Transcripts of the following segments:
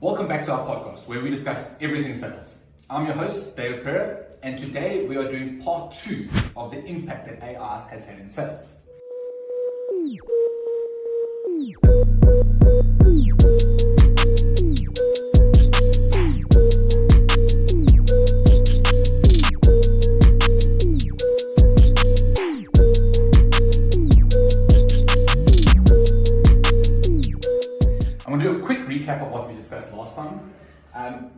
Welcome back to our podcast where we discuss everything sales. I'm your host, David Pereira, and today we are doing part 2 of the impact that AI has had in sales. I'm going to do a quick recap of what we discussed last time.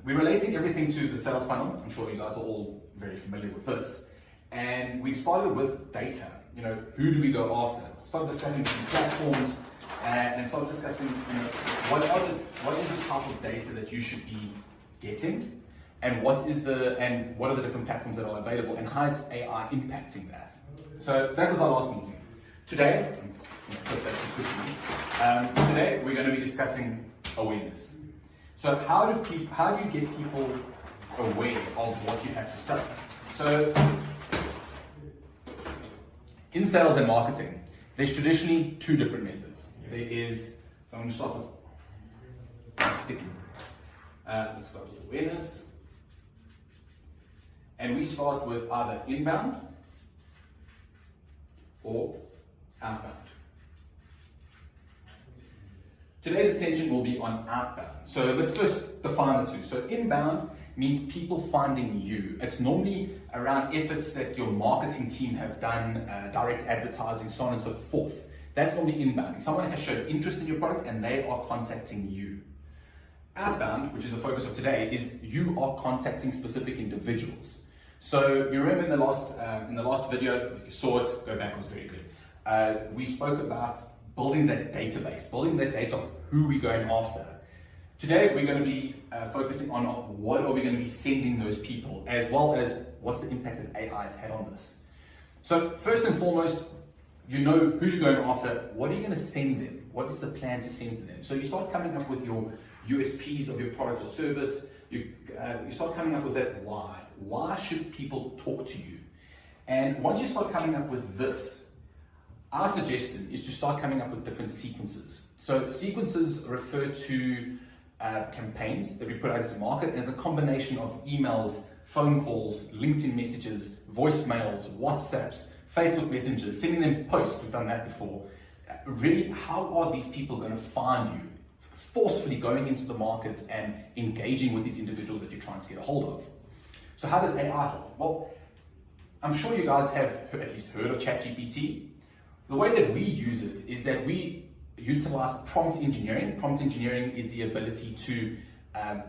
We're relating everything to the sales funnel. I'm sure you guys are all very familiar with this. And we started with data. You know, who do we go after? Started discussing different platforms and started discussing, what is the type of data that you should be getting, and what are the different platforms that are available, and how is AI impacting that? So that was our last meeting. Today, today we're going to be discussing awareness. So how do you get people aware of what you have to sell? So in sales and marketing, there's traditionally 2 different methods. There is, so I'm going to start with sticky. Let's start with awareness. And we start with either inbound or outbound. Today's attention will be on outbound. So let's first define the 2. So inbound means people finding you. It's normally around efforts that your marketing team have done, direct advertising, so on and so forth. That's normally inbound. Someone has shown interest in your product and they are contacting you. Outbound, which is the focus of today, is you are contacting specific individuals. So you remember in the last video, if you saw it, go back, it was very good. We spoke about building that database, building that data of who we're going after. Today, we're going to be focusing on what are we going to be sending those people, as well as what's the impact that AI has had on this. So first and foremost, you know who you're going after, what are you going to send them? What is the plan to send to them? So you start coming up with your USPs of your product or service. You start coming up with that why. Why should people talk to you? And once you start coming up with this, our suggestion is to start coming up with different sequences. So sequences refer to campaigns that we put out into the market, and it's a combination of emails, phone calls, LinkedIn messages, voicemails, WhatsApps, Facebook messengers, sending them posts. We've done that before. Really, how are these people going to find you? Forcefully going into the market and engaging with these individuals that you're trying to get a hold of. So how does AI help? Well, I'm sure you guys have at least heard of ChatGPT. The way that we use it is that we utilize prompt engineering. Prompt engineering is the ability to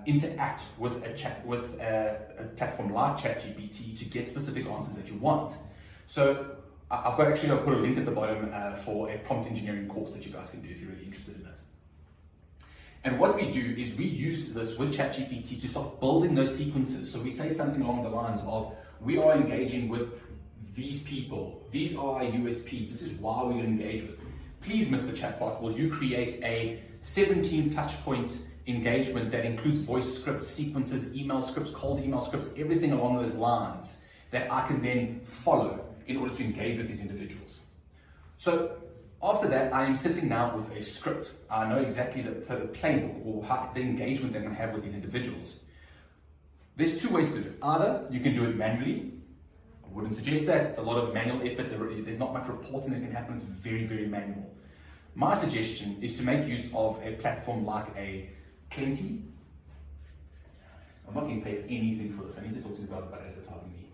interact with a platform like ChatGPT to get specific answers that you want. So I'll put a link at the bottom for a prompt engineering course that you guys can do if you're really interested in it. And what we do is we use this with ChatGPT to start building those sequences. So we say something along the lines of, we are engaging with these people, these are our USPs, this is why we're going to engage with them. Please, Mr. Chatbot, will you create a 17 touch point engagement that includes voice scripts, sequences, email scripts, cold email scripts, everything along those lines that I can then follow in order to engage with these individuals. So after that, I am sitting now with a script. I know exactly the playbook or the engagement that I'm going to have with these individuals. There's 2 ways to do it. Either you can do it manually. I wouldn't suggest that. It's a lot of manual effort. There's not much reporting that can happen. It's very, very manual. My suggestion is to make use of a platform like a Plenty. I'm not getting paid anything for this. I need to talk to you guys about advertising me.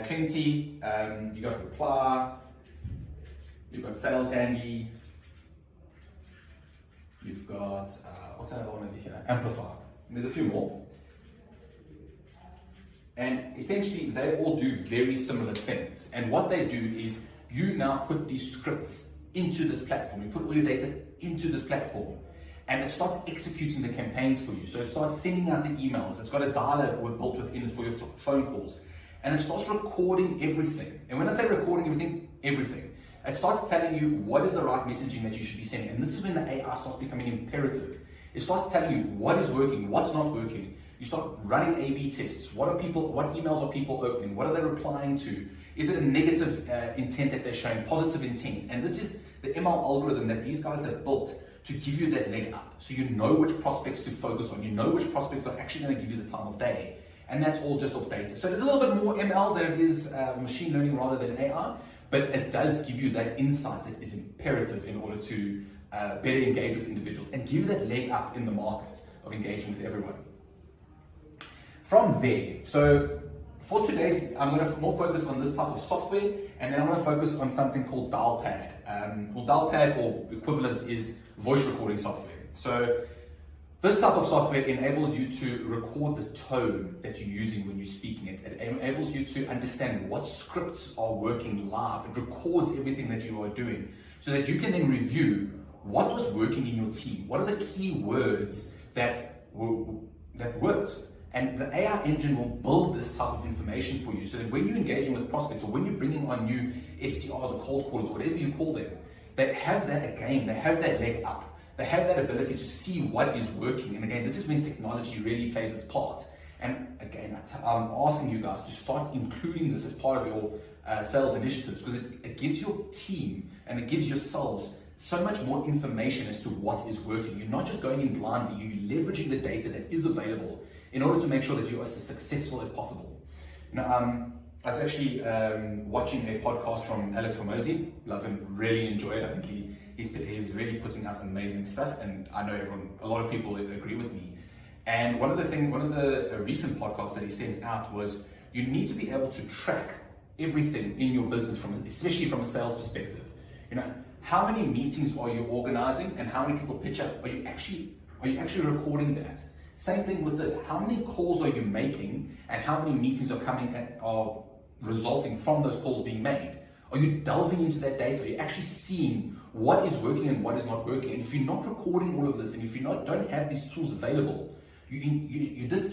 Plenty, you got Reply, you've got Sales Handy, you've got, what's that other one over here? Amplify. And there's a few more. And essentially, they all do very similar things. And what they do is, you now put these scripts into this platform. You put all your data into this platform, and it starts executing the campaigns for you. So it starts sending out the emails. It's got a dialer built within it for your phone calls. And it starts recording everything. And when I say recording everything, everything. It starts telling you what is the right messaging that you should be sending. And this is when the AI starts becoming imperative. It starts telling you what is working, what's not working. You start running A/B tests. What emails are people opening? What are they replying to? Is it a negative intent that they're showing, positive intent? And this is the ML algorithm that these guys have built to give you that leg up. So you know which prospects to focus on. You know which prospects are actually going to give you the time of day. And that's all just off data. So it's a little bit more ML than it is machine learning rather than AI, but it does give you that insight that is imperative in order to better engage with individuals and give that leg up in the market of engaging with everyone. From there, so for today's, I'm going to more focus on this type of software, and then I'm going to focus on something called Dialpad. Dialpad, or equivalent, is voice recording software. So this type of software enables you to record the tone that you're using when you're speaking. It enables you to understand what scripts are working live. It records everything that you are doing so that you can then review what was working in your team. What are the key words that worked? And the AI engine will build this type of information for you so that when you're engaging with prospects or when you're bringing on new SDRs or cold callers, whatever you call them, they have that again, they have that leg up. They have that ability to see what is working. And again, this is when technology really plays its part. And again, I'm asking you guys to start including this as part of your sales initiatives, because it gives your team and it gives yourselves so much more information as to what is working. You're not just going in blindly, you're leveraging the data that is available in order to make sure that you are as successful as possible. Now, I was actually watching a podcast from Alex Formosi. Love him, really enjoy it. I think he's really putting out some amazing stuff, and I know a lot of people agree with me. And one of the recent podcasts that he sent out was you need to be able to track everything in your business, especially from a sales perspective. How many meetings are you organizing, and how many people pitch up? Are you actually recording that? Same thing with this. How many calls are you making, and how many meetings are resulting from those calls being made? Are you delving into that data? Are you actually seeing what is working and what is not working? And if you're not recording all of this, and if you don't have these tools available, you're just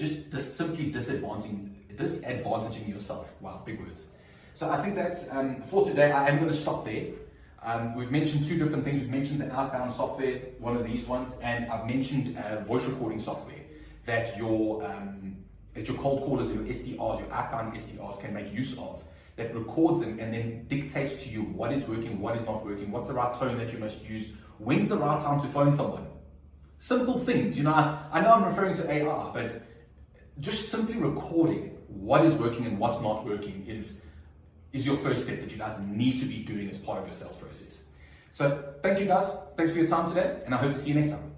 simply disadvantaging yourself. Wow, big words. So I think that's for today. I am going to stop there. We've mentioned two different things. We've mentioned the outbound software, one of these ones, and I've mentioned voice recording software that your cold callers, your SDRs, your outbound SDRs can make use of, that records them and then dictates to you what is working, what is not working, what's the right tone that you must use, when's the right time to phone someone. Simple things. I know I'm referring to AI, but just simply recording what is working and what's not working is your first step that you guys need to be doing as part of your sales process. So thank you guys. Thanks for your time today, and I hope to see you next time.